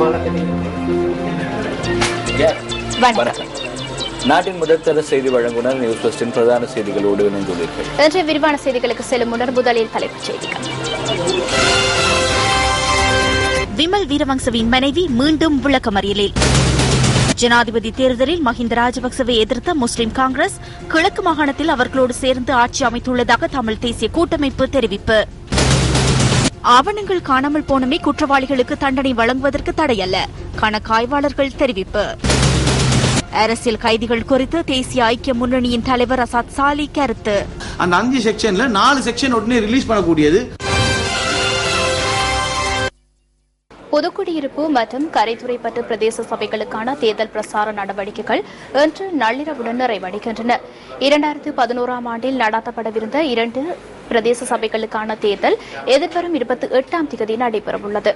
வணக்கம். நாட்டின் முதற்தர செய்தி வழங்குனர் நியூஸ் ஃபர்ஸ்டின் பிரதான செய்திகளோடு இணைந்துள்ளீர்கள். இன்றைய விரிவான செய்திகளுக்கு செல்லும் முன்னர் முதலில் தலைப்புச் செய்திகள். விமல் வீரவங்சவின் மனைவி மீண்டும் விளக்கமறியலில். ஜனாதிபதி தேர்தலில் மஹிந்த ராஜபக்சவை எதிர்த்த முஸ்லிம் காங்கிரஸ் கிழக்கு மாகாணத்தில் அவர்களோடு சேர்ந்து ஆட்சி அமைத்துள்ளதாக தமிழ் தேசிய கூட்டமைப்பு தெரிவிப்பு. ஆவணங்கள் காணாமல் போனமே குற்றவாளிகளுக்கு தண்டனை வழங்குவதற்கு தடையல்ல, கணக்காய்வாளர்கள் தெரிவிப்பு. அரசியல் கைதிகள் குறித்து தேசிய ஐக்கிய முன்னணியின் தலைவர் அசாத் சாலி கருத்து. அந்த 5 செக்ஷன்ல 4 செக்ஷன் உடனே ரிலீஸ் பண்ணக்கூடியது. புதுக்குடியிருப்பு மற்றும் கரைத்துறைப்பட்டு பிரதேச சபைகளுக்கான தேர்தல் பிரசார நடவடிக்கைகள் இன்று நள்ளிரவுடன் நிறைவடைகின்றன. 2011ஆம் ஆண்டில் நடத்தப்படவிருந்த 2 பிரதேச சபைகளுக்கான தேர்தல் எதிர்வரும் 28ஆம் தேதி நடைபெறவுள்ளது.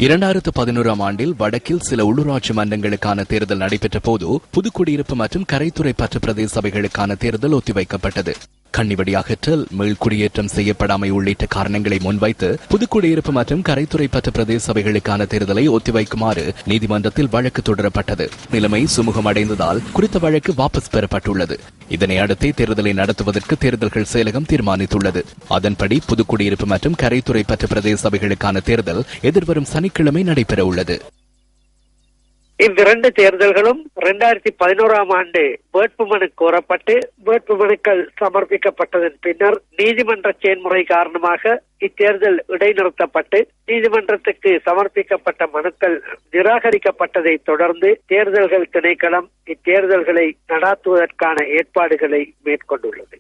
2011ஆம் ஆண்டில் வடக்கில் சில உள்ளூராட்சி மன்றங்களுக்கான தேர்தல் நடைபெற்ற போது புதுக்குடியிருப்பு மற்றும் கரைத்துறைப்பற்று பிரதேச சபைகளுக்கான தேர்தல் ஒத்திவைக்கப்பட்டது. கன்னிவெடி அகற்றல், மீள்குடியேற்றம் செய்யப்படாமை உள்ளிட்ட காரணங்களை முன்வைத்து புதுக்குடியிருப்பு மற்றும் கரைத்துறைப்பற்று பிரதேச சபைகளுக்கான தேர்தலை ஒத்திவைக்குமாறு நீதிமன்றத்தில் வழக்கு தொடரப்பட்டது. நிலைமை சுமூகமடைந்ததால் குறித்த வழக்கு வாபஸ் பெறப்பட்டுள்ளது. இதனை அடுத்தே தேர்தலை நடத்துவதற்கு தேர்தல்கள் செயலகம் தீர்மானித்துள்ளது. அதன்படி புதுக்குடியிருப்பு மற்றும் கரைத்துறைப்பற்று பிரதேச சபைகளுக்கான தேர்தல் எதிர்வரும் சனிக்கிழமை நடைபெற உள்ளது. இந்த தேர்தல்களும் 2011ஆம் ஆண்டு வேட்புமனு கோரப்பட்டு வேட்புமனுக்கள் சமர்ப்பிக்கப்பட்டதன் பின்னர் நீதிமன்ற செயல்முறை காரணமாக இத்தேர்தல் இடைநிறுத்தப்பட்டு நீதிமன்றத்துக்கு சமர்ப்பிக்கப்பட்ட மனுக்கள் நிராகரிக்கப்பட்டதை தொடர்ந்து தேர்தல்கள் திணைக்களம் இத்தேர்தல்களை நடாத்துவதற்கான ஏற்பாடுகளை மேற்கொண்டுள்ளது.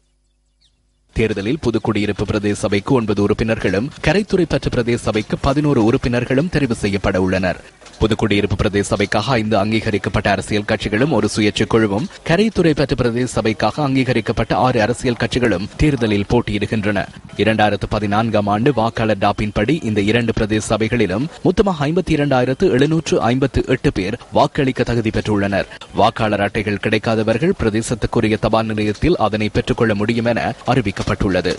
தேர்தலில் புதுக்குடியிருப்பு பிரதேச சபைக்கு 9 உறுப்பினர்களும் கரைத்துறைப்பற்று பிரதேச சபைக்கு 11 உறுப்பினர்களும் தெரிவு செய்யப்பட உள்ளனர். புதுக்குடியிருப்பு பிரதேச சபைக்காக 5 அங்கீகரிக்கப்பட்ட அரசியல் கட்சிகளும் ஒரு சுயேட்சை குழுவும், கரைத்துறைப்பற்று பிரதேச சபைக்காக அங்கீகரிக்கப்பட்ட 6 அரசியல் கட்சிகளும் தேர்தலில் போட்டியிடுகின்றன. 2014ஆம் ஆண்டு வாக்காளர் டாப்பின்படி இந்த 2 பிரதேச சபைகளிலும் மொத்தமாக 52,758 பேர் வாக்களிக்க தகுதி பெற்றுள்ளனர். வாக்காளர் அட்டைகள் கிடைக்காதவர்கள் பிரதேசத்துக்குரிய தபால் நிலையத்தில் அதனை பெற்றுக் கொள்ள முடியும் என அறிவிக்கப்பட்டுள்ளது.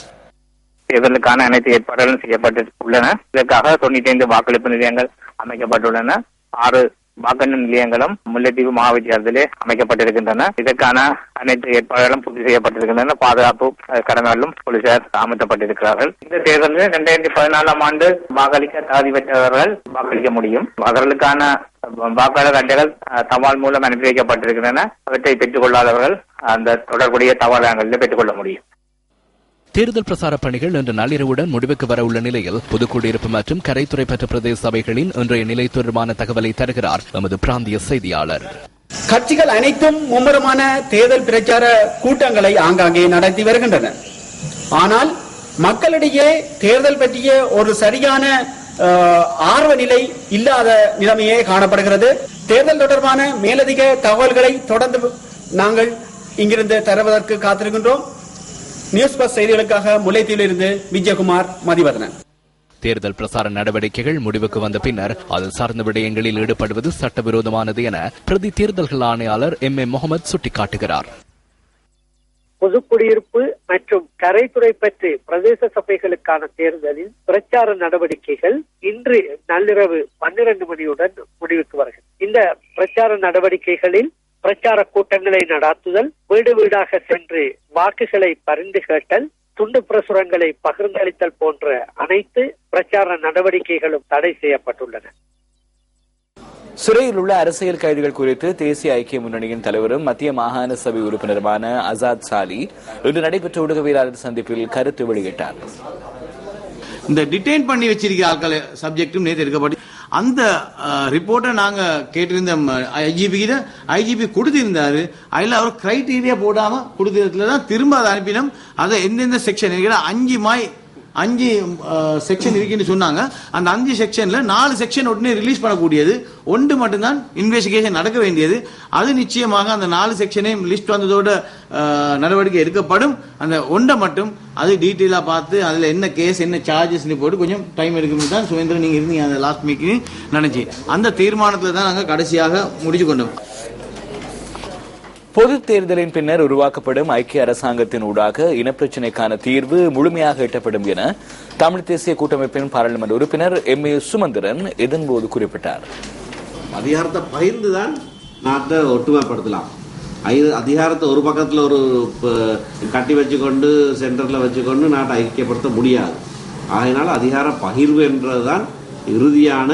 தேர்தலுக்கான அனைத்து ஏற்பாடுகளும் செய்யப்பட்டுள்ளன. இதற்காக 95 வாக்களிப்பு நிலையங்கள் அமைக்கப்பட்டுள்ளன. 6 வாக்கெண்ணு நிலையங்களும் முல்லைத்தீவு மகாவித்தியாலயத்திலே அமைக்கப்பட்டிருக்கின்றன. இதற்கான அனைத்து ஏற்பாடுகளும் பூர்த்தி செய்யப்பட்டிருக்கின்றன. பாதுகாப்பு கடமைகளும் போலீசார் அமைக்கப்பட்டிருக்கிறார்கள். இந்த தேர்தலில் 2014ஆம் ஆண்டு வாக்களிக்க தகுதி பெற்றவர்கள் வாக்களிக்க முடியும். அவர்களுக்கான வாக்காளர் அட்டைகள் தபால் மூலம் அனுப்பி வைக்கப்பட்டிருக்கின்றன. அவற்றை பெற்றுக் கொள்ளாதவர்கள் அந்த தொடர்புடைய தபாலகங்களில் பெற்றுக் கொள்ள முடியும். தேர்தல் பிரசார பணிகள் இன்று நள்ளிரவுடன் முடிவுக்கு வர உள்ள நிலையில் புதுக்குடியிருப்பு மற்றும் கரைத்துறைப்பற்று பிரதேச சபைகளின் இன்றைய நிலை தொடர்பான தகவலை தருகிறார் எமது பிராந்திய செய்தியாளர். கட்சிகள் அனைத்தும் மும்முரமான தேர்தல் பிரச்சார கூட்டங்களை ஆங்காங்கே நடத்தி வருகின்றன. ஆனால் மக்களிடையே தேர்தல் பற்றிய ஒரு சரியான ஆர்வ நிலை இல்லாத நிலைமையே காணப்படுகிறது. தேர்தல் தொடர்பான மேலதிக தகவல்களை தொடர்ந்து நாங்கள் இங்கிருந்து தருவதற்கு காத்திருக்கின்றோம். நியூஸ் பஸ் செய்திகளுக்காக முல்லைத்தீவிலிருந்து விஜயகுமார் மதிவதனன். தேர்தல் பிரசார நடவடிக்கைகள் முடிவுக்கு வந்த பின்னர் அது சார்ந்த விடயங்களில் ஈடுபடுவது சட்டவிரோதமானது என பிரதி தேர்தல்கள் ஆணையாளர் M.A. முகமது சுட்டிக்காட்டுகிறார். பொதுக்குடியிருப்பு மற்றும் கரைத்துறைப்பற்று பிரதேச சபைகளுக்கான தேர்தலில் பிரச்சார நடவடிக்கைகள் இன்று நள்ளிரவு 12 மணியுடன் முடிவுக்கு வருகிறது. இந்த பிரச்சார நடவடிக்கைகளில் பிரச்சார கூட்டங்களை நடாத்துதல், வீடு வீடாக சென்று வாக்குகளை பரிந்து கேட்டல், துண்டு பிரசுரங்களை பகிர்ந்தளித்தல் போன்ற அனைத்து பிரச்சார நடவடிக்கைகளும் தடை செய்யப்பட்டுள்ளன. சிறையில் உள்ள அரசியல் கைதிகள் குறித்து தேசிய ஐக்கிய முன்னணியின் தலைவரும் மத்திய மாகாண சபை உறுப்பினருமான அசாத் சாலி இன்று நடைபெற்ற ஊடகவியலாளர் சந்திப்பில் கருத்து வெளியிட்டார். இந்த டிடெயின் பண்ணி வச்சிருக்கிற ஆட்கள் சப்ஜெக்டும் நேற்று எடுக்கப்பட்டு அந்த ரிப்போர்ட்டை நாங்க கேட்டிருந்தோம். ஐஜிபி கொடுத்திருந்தாரு. அதுல அவர் கிரைட்டீரியா போடாம கொடுத்ததுலதான் திரும்ப அதை அனுப்பினோம். அதை எந்தெந்த செக்ஷன் 5 செக்ஷன் இருக்குன்னு சொன்னாங்க. அந்த 5 செக்ஷன்ல 4 செக்ஷன் உடனே ரிலீஸ் பண்ணக்கூடியது, 1 மட்டும்தான் இன்வெஸ்டிகேஷன் நடக்க வேண்டியது. அது நிச்சயமாக அந்த 4 செக்ஷனையும் லிஸ்ட் வந்ததோட நடவடிக்கை எடுக்கப்படும். அந்த 1 மட்டும் அது டீட்டெயிலா பார்த்து அதுல என்ன கேஸ் என்ன சார்ஜஸ் போட்டு கொஞ்சம் டைம் எடுக்கும் தான் சுவேந்திரன் நீங்க இருந்தீங்க அந்த லாஸ்ட் மீட்டிங் நினைச்சு அந்த தீர்மானத்துல தான் நாங்க கடைசியாக முடிச்சு கொண்டோம். பொது தேர்தலின் பின்னர் உருவாக்கப்படும் ஐக்கிய அரசாங்கத்தின் ஊடாக இனப்பிரச்சினைக்கான தீர்வு முழுமையாக எட்டப்படும் என தமிழ் தேசிய கூட்டமைப்பின் பாராளுமன்ற உறுப்பினர் M.A. சுமந்திரன் இதன்போது குறிப்பிட்டார். அதிகாரத்தை பகிர்ந்துதான் நாட்டை ஒட்டுமைப்படுத்தலாம். அதிகாரத்தை ஒரு பக்கத்தில் ஒரு கட்டி வச்சுக்கொண்டு சென்டர்ல வச்சுக்கொண்டு நாட்டை ஐக்கியப்படுத்த முடியாது. ஆகையினால அதிகார பகிர்வு என்றதுதான் இறுதியான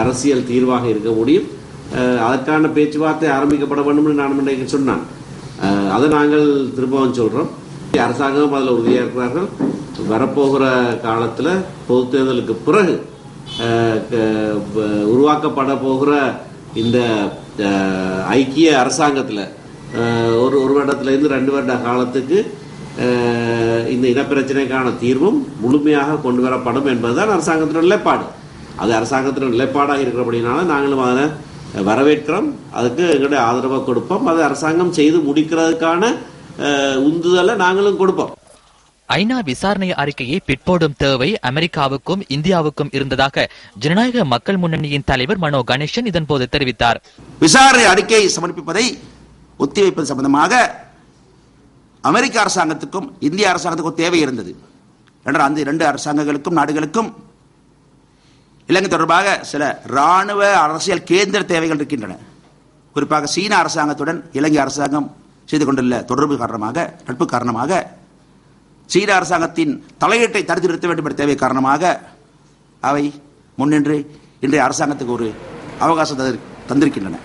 அரசியல் தீர்வாக இருக்க முடியும். அதற்கான பேச்சுவார்த்தை ஆரம்பிக்கப்பட வேண்டும் என்று நான் இன்றைக்கு சொன்னான். அதை நாங்கள் திரும்பவும் சொல்றோம். அரசாங்கம் அதில் உறுதியாக இருக்கிறார்கள். வரப்போகிற காலத்தில் பொது தேர்தலுக்கு பிறகு உருவாக்கப்பட போகிற இந்த ஐக்கிய அரசாங்கத்தில் ஒரு வருடத்திலிருந்து 2 வருட காலத்துக்கு இந்த இனப்பிரச்சனைக்கான தீர்வும் முழுமையாக கொண்டு வரப்படும் என்பதுதான் அரசாங்கத்தின் நிலைப்பாடு. அது அரசாங்கத்தின் நிலைப்பாடாக இருக்கிறபடினால நாங்களும் அதை வரவேற்கிறோம். அதுக்கு எங்களுடைய ஆதரவை கொடுப்போம். அதை அரசாங்கம் செய்து முடிக்கிறதுக்கான உந்துதலை நாங்களும் கொடுப்போம். ஐநா விசாரணை அறிக்கையை பிற்போடும் தேவை அமெரிக்காவுக்கும் இந்தியாவுக்கும் இருந்ததாக ஜனநாயக மக்கள் முன்னணியின் தலைவர் மனோ கணேசன் இதன்போது தெரிவித்தார். விசாரணை அறிக்கையை சமர்ப்பிப்பதை ஒத்திவைப்பது சம்பந்தமாக அமெரிக்க அரசாங்கத்துக்கும் இந்திய அரசாங்கத்துக்கும் தேவை இருந்தது. அந்த 2 அரசாங்கங்களுக்கும் நாடுகளுக்கும் இலங்கை தொடர்பாக சில ராணுவ அரசியல் கேந்திர தேவைகள் இருக்கின்றன. குறிப்பாக சீன அரசாங்கத்துடன் இலங்கை அரசாங்கம் செய்து கொண்டுள்ள தொடர்பு காரணமாக, நட்பு காரணமாக, சீன அரசாங்கத்தின் தலையீட்டை தடுத்து நிறுத்த வேண்டும் என்ற தேவை காரணமாக அவை முன்னின்று இன்றைய அரசாங்கத்துக்கு ஒரு அவகாசம் தந்திருக்கின்றன.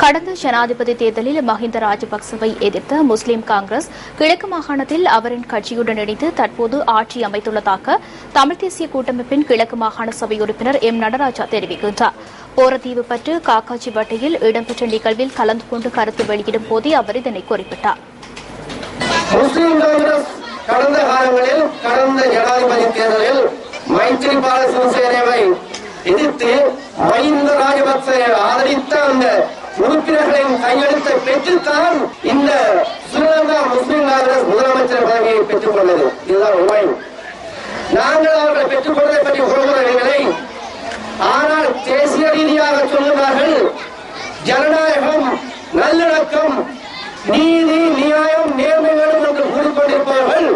கடந்த ஜனாதிபதி தேர்தலில் மஹிந்த ராஜபக்சவை எதிர்த்த முஸ்லிம் காங்கிரஸ் கிழக்கு மாகாணத்தில் அவரின் கட்சியுடன் இணைந்து தற்போது ஆட்சி அமைத்துள்ளதாக தமிழ் தேசிய கூட்டமைப்பின் கிழக்கு மாகாண சபை உறுப்பினர் M. நடராஜா தெரிவிக்கின்றார். போரதீவு பற்று காக்காச்சிவட்டையில் இடம்பெற்ற நிகழ்வில் கலந்து கொண்டு கருத்து வெளியிடும் போதே அவர் இதனை குறிப்பிட்டார். முஸ்லிம் காங்கிரஸ் கடந்த காலங்களில் கடந்த ஜனாதிபதி தேர்தலில் மைத்ரிபால சிறிசேனாவை எதிர்த்து மஹிந்த ராஜபக்சவை ஆதரித்த அந்த உறுப்பினர்களின் கையெழுத்தை பெற்றுத்தான் இந்த ஸ்ரீலங்கா முஸ்லிம் காங்கிரஸ் முதலமைச்சர் பதவியை பெற்றுக் கொண்டது. இதுதான் உண்மை. நாங்கள் அவர்களை பெற்றுக் கொண்டதை பற்றி கூறுகிறீர்களே, ஆனால் தேசிய ரீதியாக சொல்லுவார்கள் ஜனநாயகம், நல்லிணக்கம், நீதி, நியாயம், நேர்மை வேண்டும் என்று கூறிக்கொண்டிருப்பவர்கள்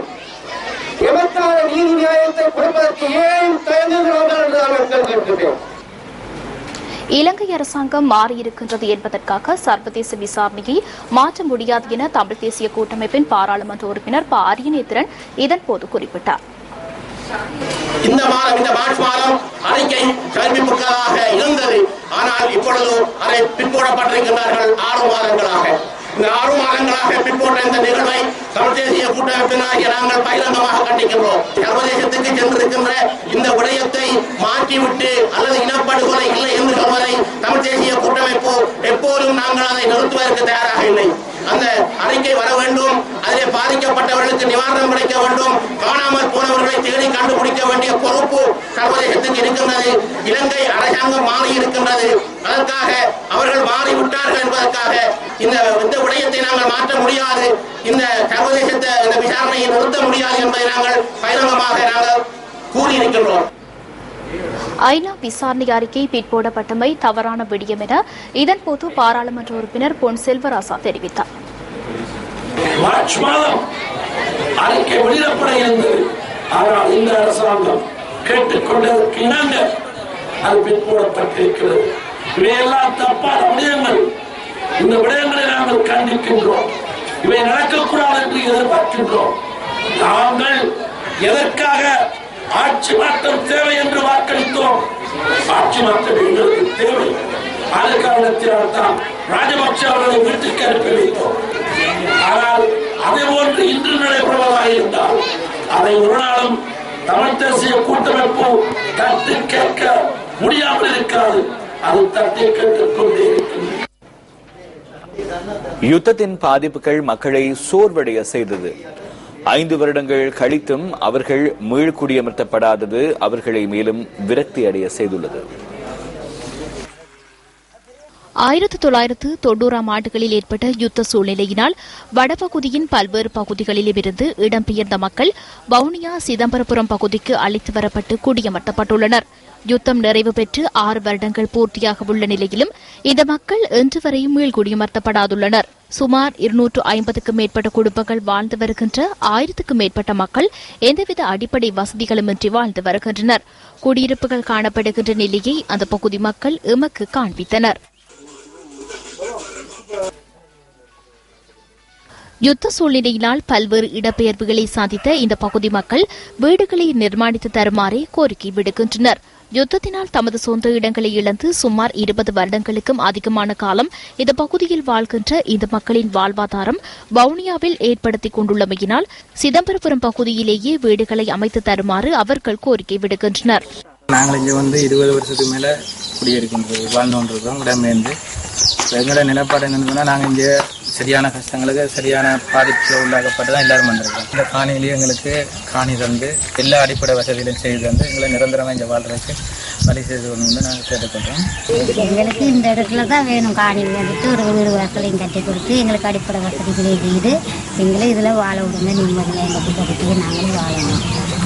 எமக்கான நீதி நியாயத்தை கொடுப்பதற்கு ஏன் தயங்குகிறார்கள் என்று நாங்கள் கேட்டிருக்கிறோம். இலங்கை அரசாங்கம் மாறியிருக்கின்றது என்பதற்காக சர்வதேச விசாரணையை மாற்ற முடியாது என தமிழ் தேசிய கூட்டமைப்பின் பாராளுமன்ற உறுப்பினர் ப. அரியநேத்திரன் இதன்போது குறிப்பிட்டார். இந்த மார்ச் மாதம் அறிக்கை கல்விப்புக்காக இருந்தது. ஆனால் இப்பொழுது அதை பிற்போடப்பட்டிருக்கிறார்கள் 6 மாதங்களாக. இந்த 6 மாதங்களாக பிற்போட்ட இந்த நிகழ்வை தமிழ் தேசிய கூட்டமைப்பினாகிய நாங்கள் பகிரங்கமாக கண்டிக்கின்றோம். சர்வதேசத்துக்கு சென்றிருக்கின்ற இந்த விடயத்தை மாற்றிவிட்டு அல்லது இனப்படுகொலை இல்லை என்று சொல்வதை தமிழ் தேசிய கூட்டமைப்பு எப்போதும் நாங்கள் அதை நிறுத்துவதற்கு தயாராக இல்லை. அந்த அறிக்கை வர வேண்டும். அதில் பாதிக்கப்பட்டவர்களுக்கு நிவாரணம் கிடைக்க வேண்டும். காணாமல் போனவர்களை தேடி கண்டுபிடிக்க வேண்டிய பொறுப்பு சர்வதேசத்துக்கு இருக்கின்றது. இலங்கை அரசாங்கம் மாறி இருக்கின்றது. அதற்காக அவர்கள் மாறிவிட்டார்கள் என்பதற்காக இந்த விடயத்தை நாங்கள் மாற்ற முடியாது. இந்த சர்வதேசத்தை இந்த விசாரணையை நிறுத்த முடியாது என்பதை நாங்கள் பகிரங்கமாக நாங்கள் கூறியிருக்கின்றோம். ஐநா விசாரணை அறிக்கை பிற்போடப்பட்டமை தவறான விடயம் என இதன்போது பாராளுமன்ற உறுப்பினர் பொன் செல்வராசா தெரிவித்தார். மார்ச் மாதம் அறிக்கை வெளியிடப்பட இருந்தது. ஆனால் இந்த அரசாங்கம் கேட்டுக்கொண்டதற்கு இணங்க அது பிற்போடப்பட்டிருக்கிறது. இவையெல்லாம் தப்பான விடயங்கள். இந்த விடயங்களை நாங்கள் கண்டிக்கின்றோம். இவை நடக்கக்கூடாது என்று எதிர்பார்க்கின்றோம். நாங்கள் எதற்காக ஆட்சி மாற்றம் தேவை என்று வாக்களித்தோம். ஆட்சி மாற்றம் எங்களுக்கு தேவை. அது காரணத்தினால் தான் ராஜபக்சே அவர்களை வீட்டுக்கு அனுப்பி வைத்தோம். ஆனால் அதே போன்று இன்று நடைபெறுவதாக இருந்தால் அதை ஒரு நாளும் தமிழ் தேசிய கூட்டமைப்பு தட்டி கேட்க முடியாமல் இருக்காது. அது தட்டி கேட்டுக் கொண்டே இருக்கின்றது. யுத்தத்தின் பாதிப்புகள் மக்களை சோர்வடைய செய்தது. 5 வருடங்கள் கழித்தும் அவர்கள் மீள்குடியமர்த்தப்படாதது அவர்களை மேலும் விரக்தி அடைய செய்துள்ளது. 1990ஆம் ஆண்டுகளில் ஏற்பட்ட யுத்த சூழ்நிலையினால் வடபகுதியின் பல்வேறு பகுதிகளிலும் இருந்து இடம்பெயர்ந்த மக்கள் வவுனியா சிதம்பரபுரம் பகுதிக்கு அழைத்து வரப்பட்டு குடியமர்த்தப்பட்டுள்ளனர். யுத்தம் நிறைவு பெற்று 6 வருடங்கள் பூர்த்தியாக உள்ள நிலையிலும் இந்த மக்கள் இன்று வரையும் மீள்குடியமர்த்தப்படாதுள்ளனர். சுமார் 250க்கும் மேற்பட்ட குடும்பங்கள் வாழ்ந்து வருகின்ற 1000க்கும் மேற்பட்ட மக்கள் எந்தவித அடிப்படை வசதிகளுமின்றி வாழ்ந்து வருகின்றனர். குடியிருப்புகள் காணப்படுகின்ற நிலையை அந்த பகுதி மக்கள் எமக்கு காண்பித்தனர். யுத்த சூழ்நிலையினால் பல்வேறு இடப்பெயர்வுகளை சந்தித்த இந்த பகுதி மக்கள் வீடுகளை நிர்மாணித்து தருமாறே கோரிக்கை விடுக்கின்றனர். யுத்தத்தினால் தமது சொந்த இடங்களை இழந்து சுமார் 20 வருடங்களுக்கும் அதிகமான காலம் இந்த பகுதியில் வாழ்கின்ற இந்த மக்களின் வாழ்வாதாரம் வவுனியாவில் ஏற்படுத்திக் கொண்டுள்ளமையினால் சிதம்பரபுரம் பகுதியிலேயே வீடுகளை அமைத்து தருமாறு அவர்கள் கோரிக்கை விடுக்கின்றனர். நாங்கள் இங்கே 20 வருஷத்துக்கு மேலே குடியிருக்கின்றது வாழ்ந்து கொண்டிருக்கிறோம். இடம்பெயர்ந்து எங்களோட நிலப்பாடு என்னன்னா, நாங்கள் இங்கே சரியான கஷ்டங்களுக்கு சரியான பாதிப்பு உள்ளாக்கப்பட்டு தான் எல்லாரும் வந்திருக்கோம். இந்த காணியிலேயே எங்களுக்கு காணி தந்து எல்லா அடிப்படை வசதிகளையும் செய்து தந்து எங்களை நிரந்தரமாக இங்கே வாழ்றதுக்கு வழி செய்து கொண்டு நாங்கள் கேட்டுக்கொள்கிறோம். எங்களுக்கு இந்த இடத்துல தான் வேணும் காணி வந்துட்டு ஒரு வீடு வாசலையும் கட்டி கொடுத்து எங்களுக்கு அடிப்படை வசதிகளை செய்து எங்களை இதில் வாழ விடுங்க, நிம்மதியாக எங்களுக்கு கட்டி நாங்களும் வாழணும்.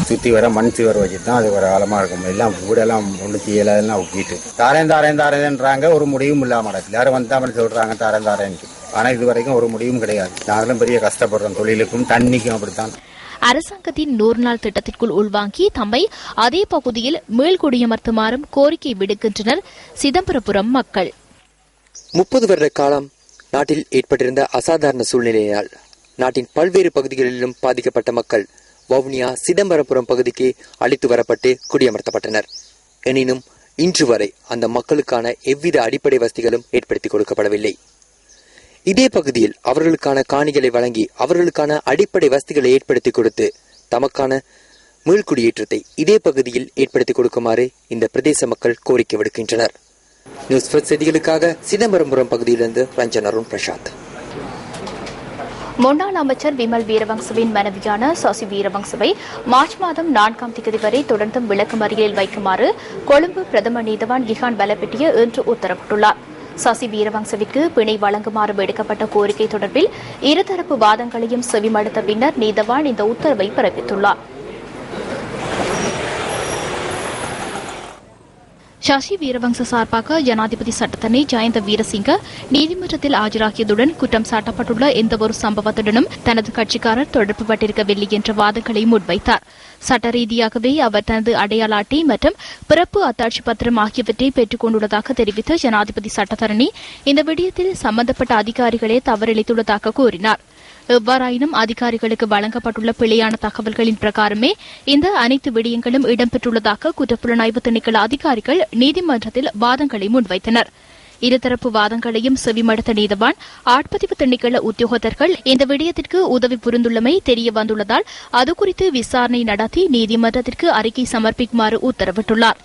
சுற்றி வர மண் சுவர் வச்சு தான் அது ஒரு ஆழமாக இருக்கும். எல்லாம் வீடெல்லாம் ஒன்று செய்யலாம் ஊக்கிட்டு தாரேன்றாங்க. ஒரு முடிவும் இல்லாமல் நடக்குது. எல்லாரும் வந்தாமல் சொல்கிறாங்க தாரேன்ட்டு. ஆனால் இது வரைக்கும் ஒரு முடிவும் கிடையாது. நாங்களும் பெரிய கஷ்டப்படுறோம், தொழிலுக்கும் தண்ணிக்கும் அப்படித்தான். அரசாங்கத்தின் 100 நாள் திட்டத்திற்குள் உள்வாங்கி தம்மை அதே பகுதியில் மீள்குடியமர்த்துமாறும் கோரிக்கை விடுக்கின்றனர் சிதம்பரபுரம் மக்கள். 30 வருட காலம் நாட்டில் ஏற்பட்டிருந்த அசாதாரண சூழ்நிலையினால் நாட்டின் பல்வேறு பகுதிகளிலும் பாதிக்கப்பட்ட மக்கள் வவுனியா சிதம்பரபுரம் பகுதிக்கு அழைத்து வரப்பட்டு குடியமர்த்தப்பட்டனர். எனினும் இன்று வரை அந்த மக்களுக்கான எவ்வித அடிப்படை வசதிகளும் ஏற்படுத்தி கொடுக்கப்படவில்லை. இதே பகுதியில் அவர்களுக்கான காணிகளை வழங்கி அவர்களுக்கான அடிப்படை வசதிகளை ஏற்படுத்தி கொடுத்து தமக்கான மீள்குடியேற்றத்தை இதே பகுதியில் ஏற்படுத்தி கொடுக்குமாறு இந்த பிரதேச மக்கள் கோரிக்கை விடுக்கின்றனர். நியூஸ் ஃபர்ஸ்ட் செய்திகளுக்காக சிதம்பரபுரம் பகுதியிலிருந்து ரஞ்சன் அருண் பிரசாத். முன்னாள் அமைச்சர் விமல் வீரவங்சவின் மனைவியான சசி வீரவங்சவை மார்ச் மாதம் 4ஆம் தேதி வரை தொடர்ந்தும் விளக்கமறியலில் வைக்குமாறு கொழும்பு பிரதம நீதவான் கிஹான் பலபிட்டிய இன்று உத்தரவிட்டுள்ளார். சசி வீரவங்சவிற்கு பிணை வழங்குமாறு எடுக்கப்பட்ட கோரிக்கை தொடர்பில் இருதரப்பு வாதங்களையும் செவிமடுத்த பின்னர் நீதவான் இந்த உத்தரவை பிறப்பித்துள்ளார். சசி வீரவங்ச சார்பாக ஜனாதிபதி சட்டத்தரணி ஜயந்த வீரசிங்க நீதிமன்றத்தில் ஆஜராகியதுடன் குற்றம் சாட்டப்பட்டுள்ள எந்தவொரு சம்பவத்துடனும் தனது கட்சிக்காரர் தொடர்புபட்டிருக்கவில்லை என்ற வாதங்களை முன்வைத்தார். சட்ட ரீதியாகவே அவர் தனது அடையாள அட்டை மற்றும் பிறப்பு அத்தாட்சி பத்திரம் ஆகியவற்றை பெற்றுக் கொண்டுள்ளதாக தெரிவித்த ஜனாதிபதி சட்டத்தரணி இந்த விடயத்தில் சம்பந்தப்பட்ட அதிகாரிகளே தவறிழைத்துள்ளதாக கூறினார். எவ்வாறாயினும் அதிகாரிகளுக்கு வழங்கப்பட்டுள்ள பிழையான தகவல்களின் பிரகாரமே இந்த அனைத்து விடயங்களும் இடம்பெற்றுள்ளதாக குற்றப்புலனாய்வு திணைக்கள அதிகாரிகள் நீதிமன்றத்தில் வாதங்களை முன்வைத்தனர். இருதரப்பு வாதங்களையும் செவிமடுத்த நீதவான் ஆட்பதிவு திணைக்கள உத்தியோகத்தர்கள் இந்த விடயத்திற்கு உதவி புரிந்துள்ளமை தெரிய வந்துள்ளதால் அது குறித்து விசாரணை நடத்தி நீதிமன்றத்திற்கு அறிக்கை சமர்ப்பிக்குமாறு உத்தரவிட்டுள்ளார்.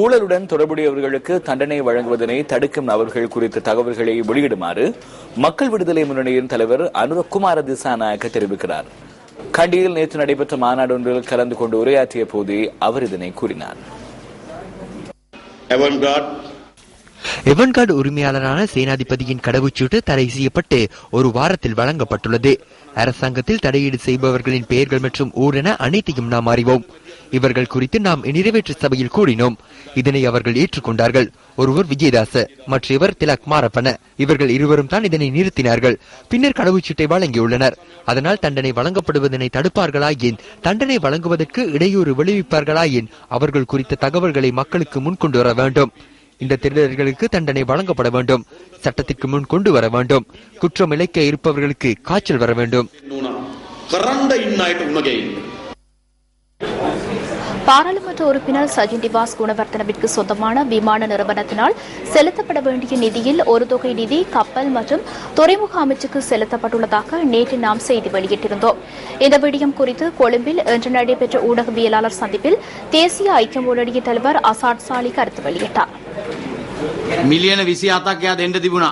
ஊழலுடன் தொடர்புடையவர்களுக்கு தண்டனை வழங்குவதனை தடுக்கும் நபர்கள் குறித்த தகவல்களை வெளியிடுமாறு மக்கள் விடுதலை முன்னணியின் தலைவர் அனுரகுமார திசாநாயக்க தெரிவிக்கிறார். கண்டியில் நேற்று நடைபெற்ற மாநாடு ஒன்றில் கலந்து கொண்டு உரையாற்றிய போதே அவர் இதனை கூறினார். எவன்கார்டு உரிமையாளரான சேனாதிபதியின் கடவுச்சீட்டு தடை செய்யப்பட்டு ஒரு வாரத்தில் வழங்கப்பட்டுள்ளது. அரசாங்கத்தில் தலையீடு செய்பவர்களின் பெயர்கள் மற்றும் ஊரென அனைத்தையும் நாம் அறிவோம். இவர்கள் குறித்து நாம் நிறைவேற்று சபையில் கூறினோம். இதனை அவர்கள் ஏற்றுக்கொண்டார்கள். ஒருவர் விஜயதாச, மற்றவர் திலக் மாரப்பன. இவர்கள் இருவரும் தான் இதனை நிறுத்தினார்கள். பின்னர் கடவுச்சீட்டை வழங்கியுள்ளனர். அதனால் தண்டனை வழங்கப்படுவதனை தடுப்பார்களாயின், தண்டனை வழங்குவதற்கு இடையூறு விளைவிப்பார்களாயின் அவர்கள் குறித்த தகவல்களை மக்களுக்கு முன்கொண்டு வர வேண்டும். இந்த திருடர்களுக்கு தண்டனை வழங்கப்பட வேண்டும். சட்டத்திற்கு முன் கொண்டு வர வேண்டும். குற்றம் இழைக்க இருப்பவர்களுக்கு காய்ச்சல் வர வேண்டும். பாராளுமன்ற உறுப்பினர் சஜின் டிவாஸ் குணவர்த்தனவிற்கு சொந்தமான விமான நிறுவனத்தினால் செலுத்தப்பட வேண்டிய நிதியில் ஒரு தொகை நிதி கப்பல் மற்றும் துறைமுக அமைச்சுக்கு செலுத்தப்பட்டுள்ளதாக நேற்று நாம் செய்தி வெளியிட்டிருந்தோம். இந்த விடயம் குறித்து கொழும்பில் இன்று நடைபெற்ற ஊடகவியலாளர் சந்திப்பில் தேசிய ஐக்கிய முன்னணி தலைவர் அசாட் சாலி கருத்து வெளியிட்டார். මිලියන 27ක් එයා දෙන්න තිබුණා.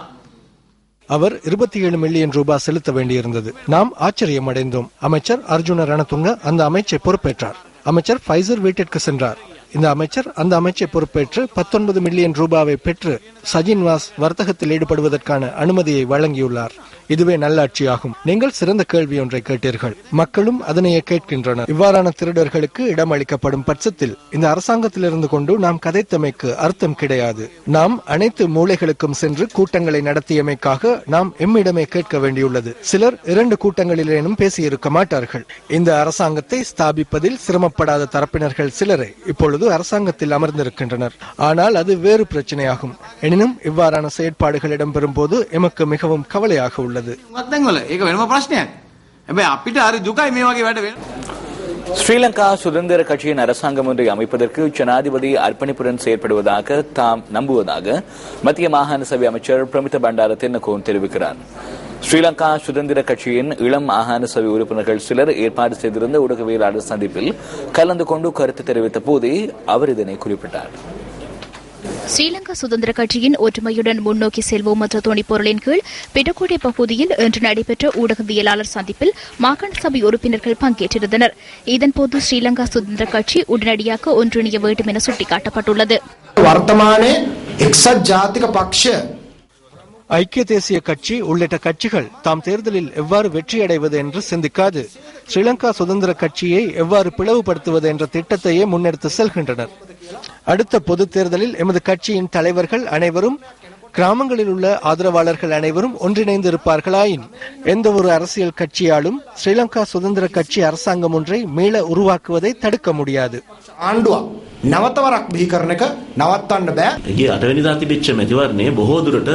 அவர் 27 மில்லியன் ரூபாய் செலுத்த வேண்டியிருந்தது. நாம் ஆச்சரியம் அடைந்தோம். அமைச்சர் அர்ஜுன ரணதுங்க அந்த அமைச்சை பொறுப்பேற்றார். அமைச்சர் ஃபைசர் வீட்டிற்கு சென்றார். இந்த அமைச்சர் அந்த அமைச்சை பொறுப்பேற்று 19 மில்லியன் ரூபாவை பெற்று சஜின்வாஸ் வர்த்தகத்தில் ஈடுபடுவதற்கான அனுமதியை வழங்கியுள்ளார். இதுவே நல்லாட்சியாகும். நீங்கள் சிறந்த கேள்வி ஒன்றை கேட்டீர்கள். மக்களும் அதனையே கேட்கின்றனர். இவ்வாறான திருடர்களுக்கு இடம் அளிக்கப்படும் பட்சத்தில் இந்த அரசாங்கத்தில் இருந்து கொண்டு நாம் கதைத்தமைக்கு அர்த்தம் கிடையாது. நாம் அனைத்து மூலைகளுக்கும் சென்று கூட்டங்களை நடத்தியமைக்காக நாம் எம்மிடமே கேட்க வேண்டியுள்ளது. சிலர் 2 கூட்டங்களிலேனும் பேசியிருக்க மாட்டார்கள். இந்த அரசாங்கத்தை ஸ்தாபிப்பதில் சிரமப்படாத தரப்பினர்கள் சிலரை இப்பொழுது அரசாங்கத்தில் அமர்ந்திருக்கின்றனர். ஆனால் அது வேறு பிரச்சனையாகும். எனினும் இவ்வாறான செயற்பாடுகள் இடம்பெறும் போது எமக்கு மிகவும் கவலையாக உள்ளது. ஸ்ரீலங்கா சுதந்திர கட்சியின் அரசாங்கம் ஒன்றை அமைப்பதற்கு ஜனாதிபதி அர்ப்பணிப்புடன் செயற்படுவதாக தாம் நம்புவதாக மத்திய மாகாண சபை அமைச்சர் பிரமித பண்டார தென்னகோன் தெரிவிக்கிறார். ஸ்ரீலங்கா சுதந்திர கட்சியின் இளம் மாகாண சபை உறுப்பினர்கள் சிலர் ஏற்பாடு செய்திருந்த ஊடகவியலாளர் சந்திப்பில் கலந்து கொண்டு கருத்து தெரிவித்த போதே அவர் இதனை குறிப்பிட்டார். ஸ்ரீலங்கா சுதந்திர கட்சியின் ஒற்றுமையுடன் முன்னோக்கி செல்வோம் என்ற துணிப்பொருளின் கீழ் பெட்டகோட்டை பகுதியில் இன்று நடைபெற்ற ஊடகவியலாளர் சந்திப்பில் மாகாண சபை உறுப்பினர்கள் பங்கேற்றிருந்தனர். இதன்போது ஸ்ரீலங்கா சுதந்திர கட்சி உடனடியாக ஒன்றிணைய வேண்டும் என சுட்டிக்காட்டப்பட்டுள்ளது. ஐக்கிய தேசிய கட்சி உள்ளிட்ட கட்சிகள் தாம் தேர்தலில் எவ்வாறு வெற்றியடைவது என்று சிந்திக்காது ஸ்ரீலங்கா சுதந்திர கட்சியை எவ்வாறு பிளவுபடுத்துவது என்ற திட்டத்தையே முன்னெடுத்து செல்கின்றனர். அடுத்த பொது தேர்தலில் எமது கட்சியின் தலைவர்கள் அனைவரும், கிராமங்களில் உள்ள ஆதரவாளர்கள் அனைவரும் ஒன்றிணைந்து இருப்பார்களாயின் எந்த ஒரு அரசியல் கட்சியாலும் ஸ்ரீலங்கா சுதந்திர கட்சி அரசாங்கம் ஒன்றை மீள உருவாக்குவதை தடுக்க முடியாது. නවතවරක් බිහි කරන එක නවත්තන්න බෑ. ඊයේ 8 වෙනිදා තිබිච්ච මැතිවරණයේ බොහෝ දුරට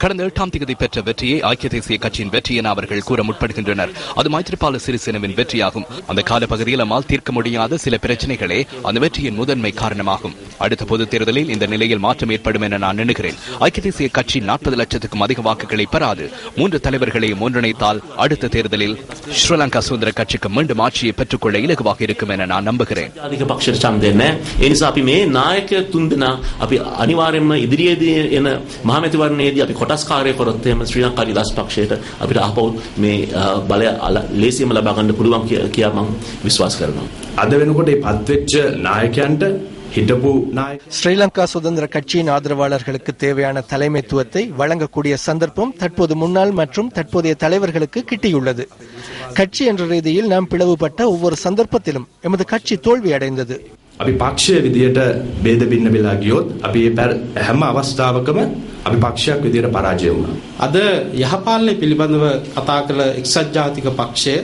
கடந்த 8ஆம் தேதி பெற்ற வெற்றியை ஐக்கிய தேசிய கட்சியின் வெற்றி என அவர்கள் கூற முற்படுகின்றனர். அது மைத்ரிபால சிறிசேனவின் வெற்றியாகும். அந்த காலப்பகுதியில் நம்மால் தீர்க்க முடியாத சில பிரச்சனைகளே அந்த வெற்றியின் முதன்மை காரணமாகும். அடுத்த பொது தேர்தலில் இந்த நிலையில் மாற்றம் ஏற்படும் என நான் எண்ணுகிறேன். ஐக்கிய தேசிய கட்சி 40 லட்சத்துக்கும் அதிக வாக்குகளை பெறாது. 3 தலைவர்களையும் ஒன்றிணைத்தால் அடுத்த தேர்தலில் ஸ்ரீலங்கா சுதந்திர கட்சிக்கு மீண்டும் ஆட்சியை பெற்றுக்கொள்ள இலகுவாக இருக்கும் என நான் நம்புகிறேன். ඒ නිසා අපි මේ නායක තුන්දෙනා අපි අනිවාර්යයෙන්ම ඉදිරියේදී එන මහා මැතිවරණයේදී අපි කොටස්කාරය කරොත් එහෙම ශ්‍රී ලංකා නිදහස් පක්ෂයට අපිට ආපහු මේ බලය ලේසියෙන්ම ලබා ගන්න පුළුවන් කියලා මම විශ්වාස කරනවා. අද වෙනකොට මේ පත්වෙච්ච නායකයන්ට ஸ்ரீலங்கா சுதந்திர கட்சியின் ஆதரவாளர்களுக்கு தேவையான தலைமைத்துவத்தை வழங்கக்கூடிய சந்தர்ப்பம் தற்போது முன்னாள் மற்றும் தற்போதைய தலைவர்களுக்கு கிட்டியுள்ளது. கட்சி என்ற ரீதியில் நாம் பிளவுபட்ட ஒவ்வொரு சந்தர்ப்பத்திலும் எமது கட்சி தோல்வி அடைந்தது. අපි පක්ෂය විදියට ભેද බින්න වෙලා ගියොත් අපි හැම අවස්ථාවකම අපි පක්ෂයක් විදියට පරාජය වුණා. අද යහපාලනය පිළිබඳව කතා කළ එක්සත් ජාතික පක්ෂය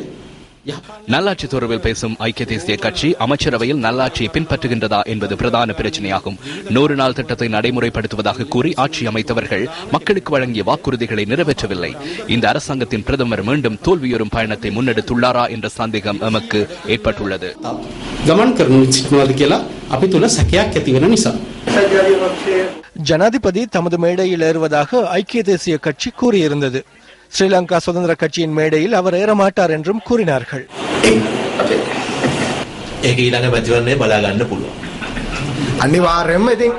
நல்லாட்சி தொடர்பில் பேசும் ஐக்கிய தேசிய கட்சி அமைச்சரவையில் நல்லாட்சியை பின்பற்றுகின்றதா என்பது பிரதான பிரச்சனையாகும். 100 நாள் திட்டத்தை நடைமுறைப்படுத்துவதாக கூறி ஆட்சி அமைத்தவர்கள் மக்களுக்கு வழங்கிய வாக்குறுதிகளை நிறைவேற்றவில்லை. இந்த அரசாங்கத்தின் பிரதமர் மீண்டும் தோல்வியுறும் பயணத்தை முன்னெடுத்துள்ளாரா என்ற சந்தேகம் எமக்கு ஏற்பட்டுள்ளது. ஜனாதிபதி தமது மேடையில் ஏறுவதாக ஐக்கிய தேசிய கட்சி கூறியிருந்தது. ஸ்ரீலங்கா சுதந்திர கட்சியின் மேடையில் அவர் ஏறமாட்டார் என்றும் கூறினார்கள். අනිවාර්යයෙන්ම ඉතින්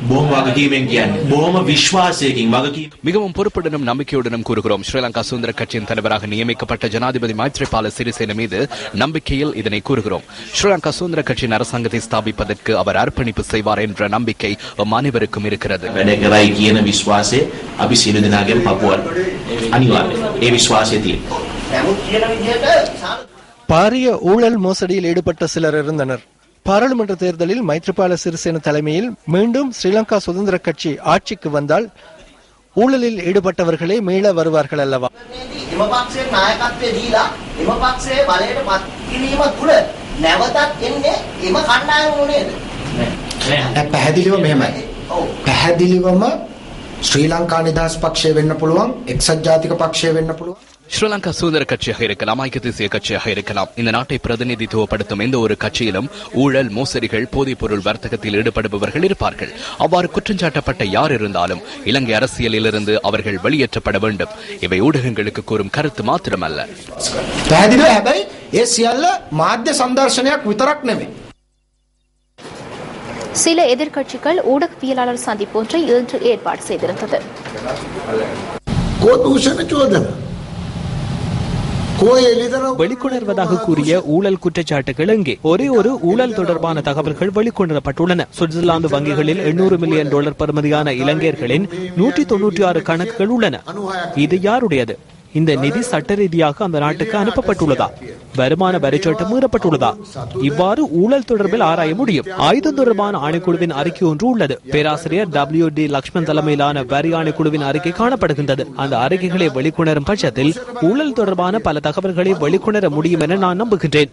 බොහොම වගකීමෙන් කියන්නේ බොහොම විශ්වාසයකින් වගකීම மிகவும் பொறுப்புடனும் நம்பிக்கையுடனும் கூறுகிறோம். ஸ்ரீலங்கா சுதந்திர கட்சியின் தலைவராக நியமிக்கப்பட்ட ஜனாதிபதி மைத்ரிபால சிறிசேன மீது நம்பிக்கையில் இதனை கூறுகிறோம். ஸ்ரீலங்கா சுதந்திர கட்சியின் அரசாங்கத்தை ஸ்தாபிப்பதற்கு அவர் அர்ப்பணிப்பு செய்வார் என்ற நம்பிக்கை அனைவருக்கும் இருக்கிறது. වැඩ කරයි කියන විශ්වාසය අපි සියලු දෙනාගේම පපුවල් අනිවාර්යයෙන් ඒ විශ්වාසය තියෙනවා. பாரிய ஊழல் மோசடியில் ஈடுபட்ட சிலர் இருந்தனர். பாராளுமன்ற தேர்தலில் மைத்ரிபால சிறிசேன தலைமையில் மீண்டும் ஸ்ரீலங்கா சுதந்திர கட்சி ஆட்சிக்கு வந்தால் ஊழலில் ஈடுபட்டவர்களே மீள வருவார்கள் அல்லவா? පැහැදිලිවම ශ්‍රී ලංකා නිදහස් පක්ෂය වෙන්න පුළුවන්, එක්සත් ජාතික පක්ෂය වෙන්න පුළුවන්. ஸ்ரீலங்கா சுதந்திர கட்சியாக இருக்கலாம், ஐக்கிய தேசிய கட்சியாக இருக்கலாம். இந்த நாட்டை பிரதிநிதித்துவப்படுத்தும் எந்த ஒரு கட்சியிலும் ஊழல், மோசடிகள், போதைப் பொருள் வர்த்தகத்தில் ஈடுபடுபவர்கள் இருப்பார்கள். அவ்வாறு குற்றஞ்சாட்டப்பட்ட யார் இருந்தாலும் இலங்கை அரசியலிலிருந்து அவர்கள் வெளியேற்றப்பட வேண்டும். இவை ஊடகங்களுக்கு கூறும் கருத்து மாத்திரமல்ல. சில எதிர்க்கட்சிகள் ஊடகவியலாளர் சந்திப்பு ஒன்றை இன்று ஏற்பாடு செய்திருந்தது. வெளிக்கொணர்வதாக கூறிய ஊழல் குற்றச்சாட்டுகள் எங்கே? ஒரே ஒரு ஊழல் தொடர்பான தகவல்கள் வெளிக்கொணரப்பட்டுள்ளன. சுவிட்சர்லாந்து வங்கிகளில் 800 மில்லியன் டாலர் பெறுமதியான இலங்கையர்களின் 196 கணக்குகள் உள்ளன. இது யாருடையது? இந்த நிதி சட்ட ரீதியாக அந்த நாட்டுக்கு அனுப்பப்பட்டுள்ளதா? வருமான வரிச்சட்டம் மீறப்பட்டுள்ளதா? இவ்வாறு ஊழல் தொடர்பில் ஆராய முடியும். ஆயுதம் தொடர்பான ஆணைக்குழுவின் அறிக்கை ஒன்று உள்ளது. பேராசிரியர் WD லக்ஷ்மன் தலைமையிலான வரி ஆணைக்குழுவின் அறிக்கை காணப்படுகின்றது. அந்த அறிக்கைகளை வெளிக்கொணரும் பட்சத்தில் ஊழல் தொடர்பான பல தகவல்களை வெளிக்கொணர முடியும் என நான் நம்புகின்றேன்.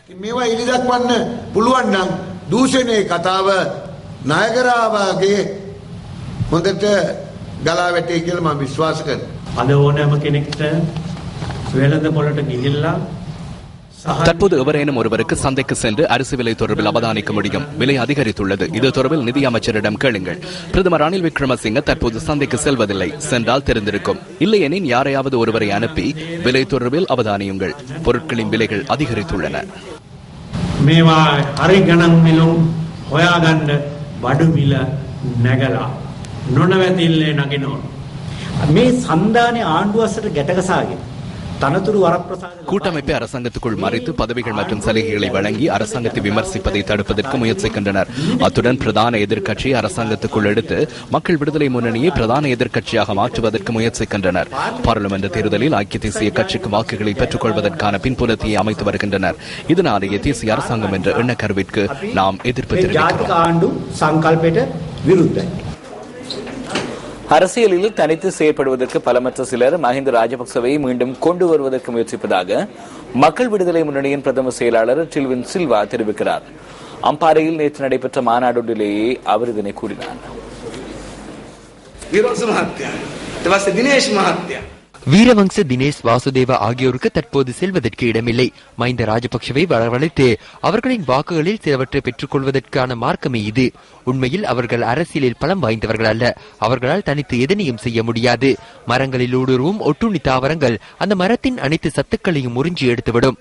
தற்போது எவரேனும் ஒருவருக்கு சந்தைக்கு சென்று அரிசி விலை தொடர்பில் அவதானிக்க முடியும். விலை அதிகரித்துள்ளது. இது தொடர்பில் நிதி அமைச்சரிடம் கேளுங்கள். பிரதமர் ரணில் விக்ரமசிங்க தற்போது சந்தைக்கு செல்வதில்லை. சென்றால் தெரிந்திருக்கும். இல்லையெனின் யாரையாவது ஒருவரை அனுப்பி விலை தொடர்பில் அவதானியுங்கள். பொருட்களின் விலைகள் அதிகரித்துள்ளன. கூட்டமைப்பை அரசாங்கத்துக்குள் மறைத்து பதவிகள் மற்றும் சலுகைகளை வழங்கி அரசாங்கத்தை விமர்சிப்பதை தடுப்பதற்கு முயற்சிக்கின்றனர். அத்துடன் பிரதான எதிர்க்கட்சியை அரசாங்கத்துக்குள் எடுத்து மக்கள் விடுதலை முன்னணியை பிரதான எதிர்க்கட்சியாக மாற்றுவதற்கு முயற்சிக்கின்றனர். பாராளுமன்ற தேர்தலில் ஐக்கிய தேசிய கட்சிக்கு வாக்குகளை பெற்றுக் கொள்வதற்கான பின்புலத்தையை அமைத்து வருகின்றனர். இதனாலேயே தேசிய அரசாங்கம் என்ற எண்ணக்கருவிற்கு நாம் எதிர்ப்பு தெரிவிக்கிறோம். அரசியலில் தனித்து செயற்படுவதற்கு பலமற்ற சிலர் மஹிந்த ராஜபக்சவை மீண்டும் கொண்டு வருவதற்கு முயற்சிப்பதாக மக்கள் விடுதலை முன்னணியின் பிரதம செயலாளர் டில்வின் சில்வா தெரிவிக்கிறார். அம்பாறையில் நேற்று நடைபெற்ற மாநாடொன்றிலேயே அவர் இதனை கூறினார். வீரவங்ச தினேஷ் வாசுதேவ ஆகியோருக்கு தற்போது செல்வதற்கு இடமில்லை. மஹிந்த ராஜபக்சவை வரவழைத்து அவர்களின் வாக்குகளில் சிலவற்றை பெற்றுக் கொள்வதற்கான மார்க்கமே இது. உண்மையில் அவர்கள் அரசியலில் பலம் வாய்ந்தவர்கள் அல்ல. அவர்களால் தனித்து எதனையும் செய்ய முடியாது. மரங்களில் ஊடுருவும் ஒட்டுண்ணி தாவரங்கள் அந்த மரத்தின் அனைத்து சத்துக்களையும் உறிஞ்சி எடுத்துவிடும்.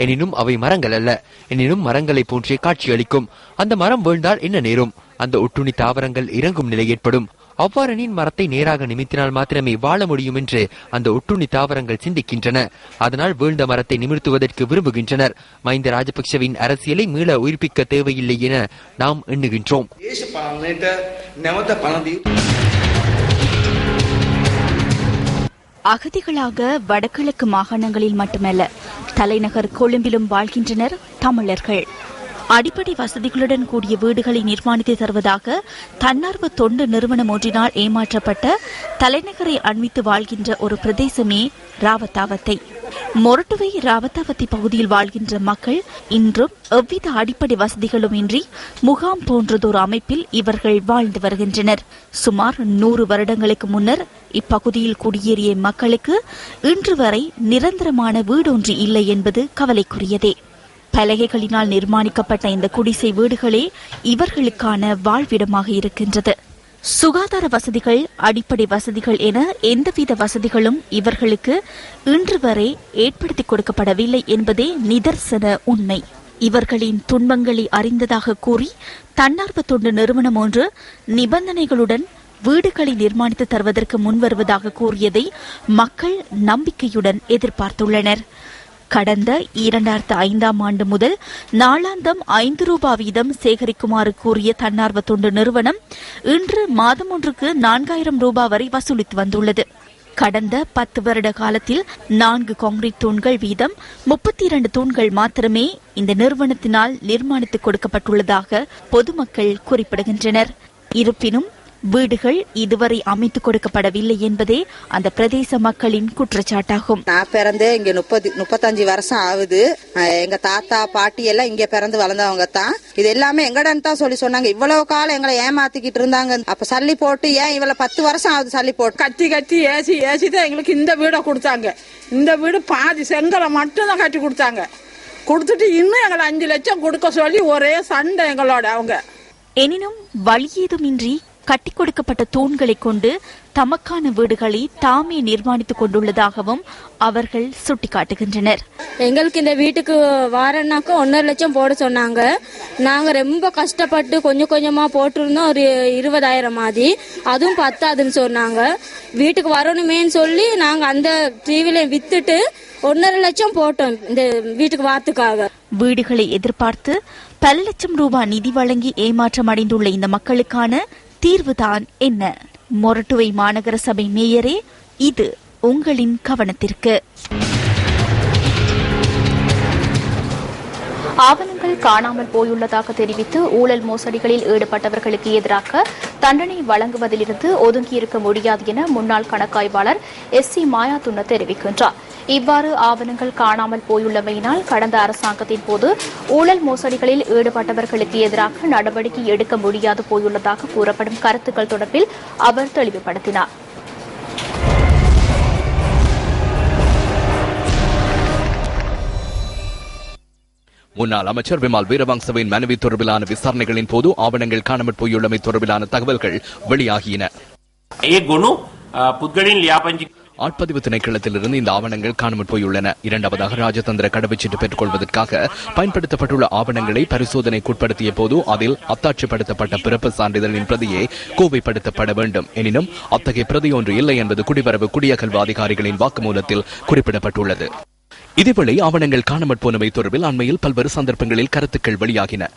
எனினும் அவை மரங்கள் அல்ல. எனினும் மரங்களை போன்றே காட்சியளிக்கும். அந்த மரம் வீழ்ந்தால் என்ன நேரும்? அந்த ஒட்டுண்ணி தாவரங்கள் இறங்கும் நிலை ஏற்படும். அவ்வாறனின் மரத்தை நேராக நிமித்தினால் மாத்திரமே வாழ முடியும் என்று அந்த ஒட்டுண்ணி தாவரங்கள் சிந்திக்கின்றன. அதனால் வீழ்ந்த மரத்தை நிமிர்த்துவதற்கு விரும்புகின்றனர். மஹிந்த ராஜபக்சவின் அரசியலை மீள உயிர்ப்பிக்க தேவையில்லை என நாம் எண்ணுகின்றோம். அகதிகளாக வடகிழக்கு மாகாணங்களில் மட்டுமல்ல, தலைநகர் கொழும்பிலும் வாழ்கின்றனர் தமிழர்கள். அடிப்படை வசதிகளுடன் கூடிய வீடுகளை நிர்மாணித்து தருவதாக தன்னார்வ தொண்டு நிறுவனம் ஒன்றினால் ஏமாற்றப்பட்ட தலைநகரை அண்மித்து வாழ்கின்ற ஒரு பிரதேசமே ராவத்தாவத்தை. மொரட்டுவை ராவத்தாவத்தை பகுதியில் வாழ்கின்ற மக்கள் இன்றும் எவ்வித அடிப்படை வசதிகளும் இன்றி முகாம் போன்றதொரு அமைப்பில் இவர்கள் வாழ்ந்து வருகின்றனர். சுமார் 100 வருடங்களுக்கு முன்னர் இப்பகுதியில் குடியேறிய மக்களுக்கு இன்று வரை நிரந்தரமான வீடொன்று இல்லை என்பது கவலைக்குரியதே. பலகைகளினால் நிர்மாணிக்கப்பட்ட இந்த குடிசை வீடுகளே இவர்களுக்கான வாழ்விடமாக இருக்கின்றது. சுகாதார வசதிகள், அடிப்படை வசதிகள் என எந்தவித வசதிகளும் இவர்களுக்கு இன்று வரை ஏற்படுத்திக் கொடுக்கப்படவில்லை என்பதே நிதர்சன உண்மை. இவர்களின் துன்பங்களை அறிந்ததாக கூறி தன்னார்வ தொண்டு நிறுவனம் ஒன்று நிபந்தனைகளுடன் வீடுகளை நிர்மாணித்து தருவதற்கு முன்வருவதாக கூறியதை மக்கள் நம்பிக்கையுடன் எதிர்பார்த்துள்ளனர். கடந்த 2005ஆம் ஆண்டு முதல் நாளாந்தம் 5 ரூபாய் வீதம் சேகரிக்குமாறு கூறிய தன்னார்வ தொண்டு நிறுவனம் இன்று மாதம் ஒன்றுக்கு 4000 ரூபாய் வரை வசூலித்து வந்துள்ளது. கடந்த 10 வருட காலத்தில் 4 கான்கிரீட் தூண்கள் வீதம் 32 தூண்கள் மாத்திரமே இந்த நிறுவனத்தினால் நிர்மாணித்துக் கொடுக்கப்பட்டுள்ளதாக பொதுமக்கள் குறிப்பிடுகின்றனர். இருப்பினும் வீடுகள் இதுவரை அமைத்துக் கொடுக்கப்படவில்லை என்பதே அந்த பிரதேச மக்களின் குற்றச்சாட்டாகும். நான் பிறந்தே இங்க 35 வருஷம் ஆகுது. எங்க தாத்தா பாட்டி எல்லாம் இங்க பிறந்து வளர்ந்தவங்க தான். இது எல்லாமே எங்கடன்னு தான் சொல்லி சொன்னாங்க. இவ்வளவு காலம் எங்களை ஏமாத்திக்கிட்டு இருந்தாங்க. அப்ப சல்லி போட்டு ஏன் இவ்வளவு 10 வருஷம் ஆகுது சல்லி போட்டு கட்டி ஏசி தான் எங்களுக்கு இந்த வீடை கொடுத்தாங்க. இந்த வீடு பாதி செங்கலை மட்டும் தான் கட்டி கொடுத்தாங்க. கொடுத்துட்டு இன்னும் எங்களை 5 லட்சம் கொடுக்க சொல்லி ஒரே சண்டை எங்களோட அவங்க. எனினும் வழி ஏதுமின்றி கட்டிக் கொடுக்கப்பட்ட தூண்களை கொண்டு தமக்கான வீடுகளை தாமே நிர்மாணித்துக் கொண்டுள்ளதாகவும் அவர்கள் சுட்டிக்காட்டுகின்றனர். எங்களுக்கு இந்த வீட்டுக்கு வாரனாக்க 1.5 லட்சம் போட சொன்னாங்க. நாங்க ரொம்ப கஷ்டப்பட்டு கொஞ்சம் கொஞ்சமா போட்டிருந்தோம், ஒரு 20,000 மாதிரி. அதுவும் பத்தாதுன்னு சொன்னாங்க. வீட்டுக்கு வரணுமேன்னு சொல்லி நாங்க அந்த டிவில வித்துட்டு 1.5 லட்சம் போட்டோம் இந்த வீட்டுக்கு வாத்துக்காக. வீடுகளை எதிர்பார்த்து பல லட்சம் ரூபாய் நிதி வழங்கி ஏமாற்றம் அடைந்துள்ள இந்த மக்களுக்கான தீர்வுதான் என்ன? மொரட்டுவை மாநகர சபை மேயரே, இது உங்களின் கவனத்திற்கு. ஆவணங்கள் காணாமல் போயுள்ளதாக தெரிவித்து ஊழல் மோசடிகளில் ஈடுபட்டவர்களுக்கு எதிராக தண்டனை வழங்குவதிலிருந்து ஒதுங்கியிருக்க முடியாது என முன்னாள் கணக்காய்வாளர் SC மாயாதுண்ண தெரிவிக்கின்றார். இவ்வாறு ஆவணங்கள் காணாமல் போயுள்ளமையினால் கடந்த அரசாங்கத்தின் போது ஊழல் மோசடிகளில் ஈடுபட்டவர்களுக்கு எதிராக நடவடிக்கை எடுக்க முடியாது போயுள்ளதாக கூறப்படும் கருத்துக்கள் தொடர்பில் அவர் தெளிவுபடுத்தினார். முன்னாள் அமைச்சர் விமல் வீரவங்சவின் மனைவி தொடர்பிலான விசாரணைகளின் போது ஆவணங்கள் காணாமல் போயுள்ளமை தொடர்பிலான தகவல்கள் வெளியாகின. ஆட்பதிவு திணைக்களத்திலிருந்து இந்த ஆவணங்கள் காணாமல் போயுள்ளன. இரண்டாவதாக ராஜதந்திர கடவுச்சீட்டு பெற்றுக் கொள்வதற்காக பயன்படுத்தப்பட்டுள்ள ஆவணங்களை பரிசோதனைக்குட்படுத்திய போது அதில் அத்தாட்சிப்படுத்தப்பட்ட பிறப்பு சான்றிதழின் பிரதியே கோவைப்படுத்தப்பட வேண்டும். எனினும் அத்தகைய பிரதி ஒன்று இல்லை என்பது குடிவரவு குடியகல்வு அதிகாரிகளின் வாக்குமூலத்தில் குறிப்பிடப்பட்டுள்ளது. இதேவேளை ஆவணங்கள் காணாமற் போனவை தொடர்பில் அண்மையில் பல்வேறு சந்தர்ப்பங்களில் கருத்துக்கள் வெளியாகின.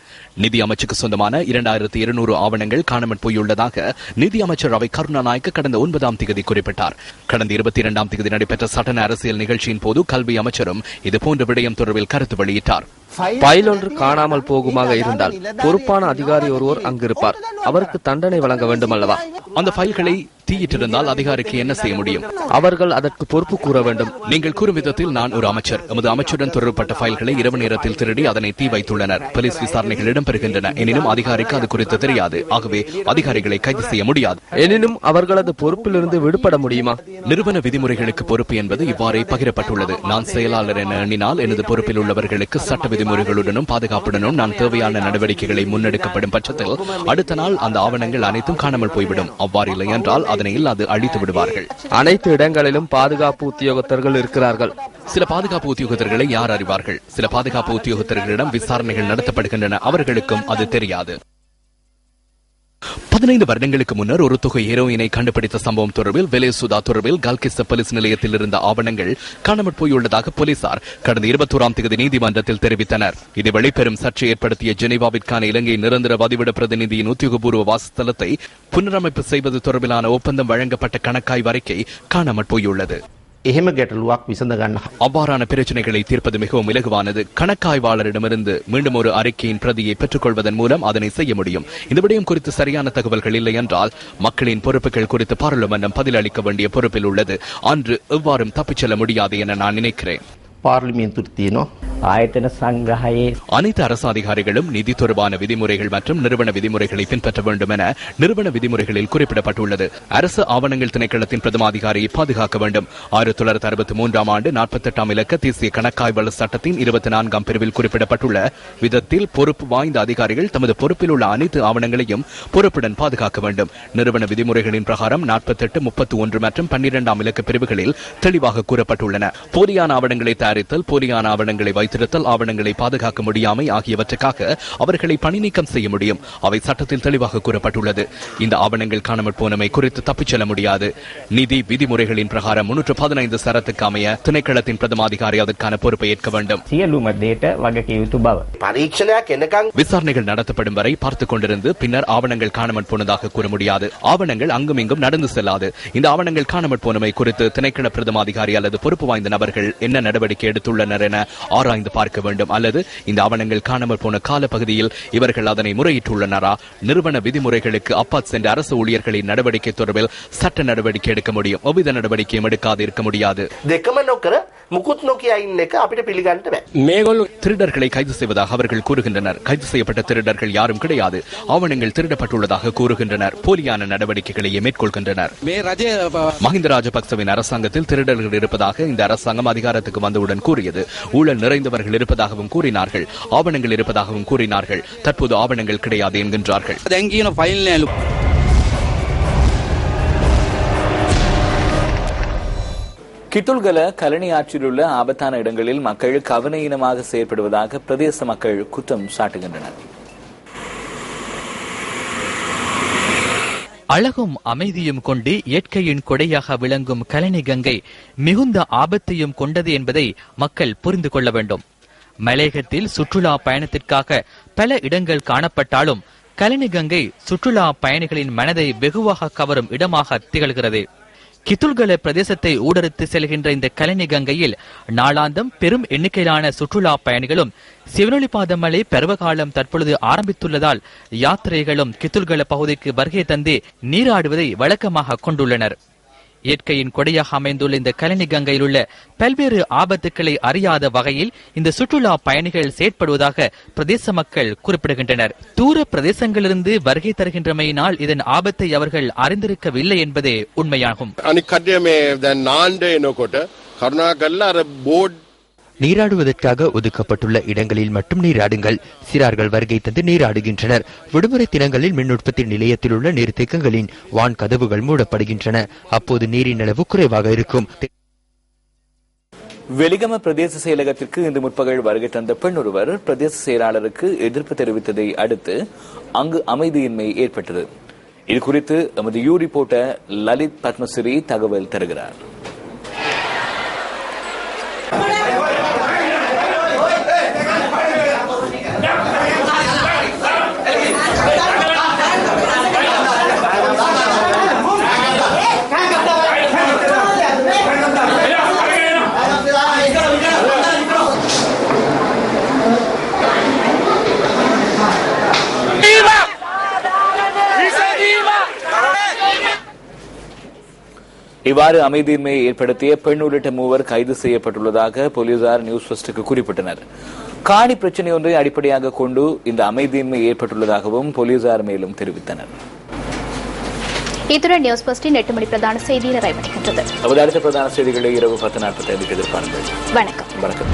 நிதி அமைச்சுக்கு சொந்தமான 2200 ஆவணங்கள் காணாமற் போயுள்ளதாக நிதி அமைச்சர் ரவி கருணாநாயக்க கடந்த 9ஆம் தேதி குறிப்பிட்டார். கடந்த 22ஆம் தேதி நடைபெற்ற சட்டன அரசியல் நிகழ்ச்சியின் போது கல்வி அமைச்சரும் இதுபோன்ற விடயம் தொடர்பில் கருத்து வெளியிட்டார். ஃபைல் ஒன்று காணாமல் போகுமாக இருந்தால் பொறுப்பான அதிகாரி ஒருவர் அங்கிருப்பார். அவருக்கு தண்டனை வழங்க வேண்டும் அல்லவா? அந்த ஃபைல்களை தீயிட்டிருந்தால் அதிகாரிக்கு என்ன செய்ய முடியும்? அவர்கள் அதற்கு பொறுப்பு கூற வேண்டும். நீங்கள் கூறும் விதத்தில் நான் ஒரு அமைச்சர். எமது அமைச்சருடன் தொடர்பட்ட ஃபைல்களை இரவு நேரத்தில் திருடி அதனை தீ வைத்துள்ளனர். போலீஸ் விசாரணைகள் இடம்பெறுகின்றன. எனினும் அதிகாரிக்கு அது குறித்து தெரியாது. ஆகவே அதிகாரிகளை கைது செய்ய முடியாது. எனினும் அவர்களது பொறுப்பிலிருந்து விடுபட முடியுமா? நிறுவன விதிமுறைகளுக்கு பொறுப்பு என்பது இவ்வாறே பகிரப்பட்டுள்ளது. நான் செயலாளர் என எண்ணினால் எனது பொறுப்பில் உள்ளவர்களுக்கு சட்ட விதிமுறைகளுடனும் பாதுகாப்புடனும் நான் தேவையான நடவடிக்கைகளை முன்னெடுக்கப்படும் பட்சத்தில் அடுத்த நாள் அந்த ஆவணங்கள் அனைத்தும் காணாமல் போய்விடும். அவ்வாறு இல்லை என்றால் அதனை இல்லாது அழித்து விடுவார்கள். அனைத்து இடங்களிலும் பாதுகாப்பு உத்தியோகத்தர்கள் இருக்கிறார்கள். சில பாதுகாப்பு உத்தியோகத்தர்களை யார் அறிவார்கள்? சில பாதுகாப்பு உத்தியோகத்தர்களிடம் விசாரணைகள் நடத்தப்படுகின்றன. அவர்களுக்கும் அது தெரியாது. 15 வருடங்களுக்கு முன்னர் ஒரு தொகை ஹெரோயினை கண்டுபிடித்த சம்பவம் தொடர்பில் வெலேசுதா தொடர்பில் கல்கிஸ்த போலீஸ் நிலையத்தில் இருந்த ஆவணங்கள் காணாமற் போயுள்ளதாக போலீசார் கடந்த 21ஆம் தேதி நீதிமன்றத்தில் தெரிவித்தனர். இதுவரை பெரும் சர்ச்சை ஏற்படுத்திய ஜெனீவாவிற்கான இலங்கை நிரந்தர வதிவிட பிரதிநிதியின் உத்தியோகபூர்வ வாசஸ்தலத்தை புனரமைப்பு செய்வது தொடர்பிலான ஒப்பந்தம் வழங்கப்பட்ட கணக்காய்வு அறிக்கை காணாமற் போயுள்ளது. அவ்வாறான பிரச்சனைகளை தீர்ப்பது மிகவும் இலகுவானது. கணக்காய்வாளரிடமிருந்து மீண்டும் ஒரு அறிக்கையின் பிரதியை பெற்றுக் கொள்வதன் மூலம் அதனை செய்ய முடியும். இந்த விடயம் குறித்து சரியான தகவல்கள் இல்லை என்றால் மக்களின் பொறுப்புகள் குறித்து பாராளுமன்றம் பதிலளிக்க வேண்டிய பொறுப்பில் உள்ளது. அன்று எவ்வாறும் தப்பிச் செல்ல முடியாது என நான் நினைக்கிறேன். அனைத்து அரசு அதிகாரிகளும் நிதி தொடர்பான விதிமுறைகள் மற்றும் நிறுவன விதிமுறைகளை பின்பற்ற வேண்டும் என நிறுவன விதிமுறைகளில் குறிப்பிடப்பட்டுள்ளது. அரசு ஆவணங்கள் திணைக்களத்தின் பிரதம அதிகாரியை பாதுகாக்க வேண்டும். 1963ஆம் ஆண்டு 48ஆம் இலக்க தேசிய கணக்காய்வாளர் சட்டத்தின் 24ஆம் பிரிவில் குறிப்பிடப்பட்டுள்ள விதத்தில் பொறுப்பு வாய்ந்த அதிகாரிகள் தமது பொறுப்பில் உள்ள அனைத்து ஆவணங்களையும் பொறுப்புடன் பாதுகாக்க வேண்டும். நிறுவன விதிமுறைகளின் பிரகாரம் 48, 31 மற்றும் 12ஆம் இலக்க பிரிவுகளில் தெளிவாக கூறப்பட்டுள்ளன. போலியான ஆவணங்களை தயாரித்தல், போலியான ஆவணங்களை வைத்திருத்தல், ஆவணங்களை பாதுகாக்க முடியாமை ஆகியவற்றுக்காக அவர்களை பணி நீக்கம் செய்ய முடியும். அவை சட்டத்தில் தெளிவாக கூறப்பட்டுள்ளது. இந்த ஆவணங்கள் காணாமற் போனமை குறித்து தப்பிச் செல்ல முடியாது. நிதி விதிமுறைகளின் பிரகாரம் 315 சரத்துக்கு அமைய திணைக்களத்தின் பிரதம அதிகாரி அதற்கான பொறுப்பை ஏற்க வேண்டும். விசாரணைகள் நடத்தப்படும் வரை பார்த்துக் கொண்டிருந்து பின்னர் ஆவணங்கள் காணாமற் போனதாக கூற முடியாது. ஆவணங்கள் அங்கும் இங்கும் நடந்து செல்லாது. இந்த ஆவணங்கள் காணாமற் போனமை குறித்து திணைக்கள பிரதம அதிகாரி அல்லது பொறுப்பு வாய்ந்த நபர்கள் என்ன நடவடிக்கை எடுத்துள்ளனர் என ஆராய்ந்து பார்க்க வேண்டும். அல்லது இந்த ஆவணங்கள் காணாமல் போன கால பகுதியில் இவர்கள் அதனை முறையிட்டுள்ளனரா? நிறுவன விதிமுறைகளுக்கு அப்பால் சென்ற அரசு ஊழியர்களின் நடவடிக்கை தொடர்பில் சட்ட நடவடிக்கை எடுக்க முடியும். எவ்வித நடவடிக்கையும் எடுக்காது இருக்க முடியாது. திருடர்களை கைது செய்வதாக அவர்கள் கூறுகின்றனர். கைது செய்யப்பட்ட திருடர்கள் யாரும் கிடையாது. ஆவணங்கள் திருடப்பட்டுள்ளதாக கூறுகின்றனர். போலியான நடவடிக்கைகளையே மேற்கொள்கின்றனர். மஹிந்த ராஜபக்சவின் அரசாங்கத்தில் திருடர்கள் இருப்பதாக இந்த அரசாங்கம் அதிகாரத்துக்கு வந்தவுடன் கூறியது. ஊழல் நிறைந்தவர்கள் இருப்பதாகவும் கூறினார்கள். ஆவணங்கள் இருப்பதாகவும் கூறினார்கள். தற்போது ஆவணங்கள் கிடையாது என்கின்றார்கள். கித்துல்கல கலனி ஆற்றில் உள்ள ஆபத்தான இடங்களில் மக்கள் கவனயீனமாக செயற்படுவதாக பிரதேச மக்கள் குற்றம் சாட்டுகின்றனர். அழகும் அமைதியும் கொண்டு இயற்கையின் கொடையாக விளங்கும் கலனி கங்கை மிகுந்த ஆபத்தையும் கொண்டது என்பதை மக்கள் புரிந்து கொள்ள வேண்டும். மலையகத்தில் சுற்றுலா பயணத்திற்காக பல இடங்கள் காணப்பட்டாலும் கலனி கங்கை சுற்றுலா பயணிகளின் மனதை வெகுவாக கவரும் இடமாக திகழ்கிறது. கித்துல்கல பிரதேசத்தை ஊடறுத்து செல்கின்ற இந்த கலனி கங்கையில் நாளாந்தம் பெரும் எண்ணிக்கையிலான சுற்றுலா பயணிகளும் சிவனொளிபாத மலை பருவகாலம் தற்பொழுது ஆரம்பித்துள்ளதால் யாத்திரைகளும் கித்துல்கல பகுதிக்கு வருகை தந்து நீராடுவதை வழக்கமாக கொண்டுள்ளனர். இயற்கையின் கொடையாக அமைந்துள்ள இந்த கலனி கங்கையில் உள்ள பல்வேறு ஆபத்துக்களை அறியாத வகையில் இந்த சுற்றுலா பயணிகள் செயற்படுவதாக பிரதேச மக்கள் குறிப்பிடுகின்றனர். தூர பிரதேசங்களிலிருந்து வருகை தருகின்றமையினால் இதன் ஆபத்தை அவர்கள் அறிந்திருக்கவில்லை என்பதே உண்மையாகும். நீராடுவதற்காக ஒதுக்கப்பட்டுள்ள இடங்களில் மட்டும் நீராடுங்கள். சிறார்கள் வருகை தந்து நீராடுகின்றனர். விடுமுறை தினங்களில் மின் உற்பத்தி நிலையத்தில் உள்ள நீர்த்தேக்கங்களின் வான் கதவுகள் மூடப்படுகின்றன. அப்போது நீரின் அளவு குறைவாக இருக்கும். வெலிகம பிரதேச செயலகத்திற்கு இன்று முற்பகல் வருகை தந்த பெண் ஒருவர் பிரதேச செயலாளருக்கு எதிர்ப்பு தெரிவித்ததை அடுத்து அங்கு அமைதியின்மை ஏற்பட்டது. இதுகுறித்து எமது யூ ரிப்போர்ட்டர் லலித் பத்மஸ்ரீ தகவல் தருகிறார். இவ்வாறு அமைதியின்மையை ஏற்படுத்திய பெண் உள்ளிட்ட 3 கைது செய்யப்பட்டுள்ளதாக போலீசார் நியூஸ் ஃபர்ஸ்டுக்கு குறிப்பிட்டனர். காணி பிரச்சனை ஒன்றை அடிப்படையாக கொண்டு இந்த அமைதியின்மை ஏற்பட்டுள்ளதாகவும் போலீசார் மேலும் தெரிவித்தனர். இத்துடன் நியூஸ் ஃபர்ஸ்டின் 8 மணி பிரதான செய்தி நிறைவடைகின்றது. அடுத்த பிரதான செய்திகளை இரவு 10:45 எதிர்பாருங்கள். வணக்கம். வணக்கம்.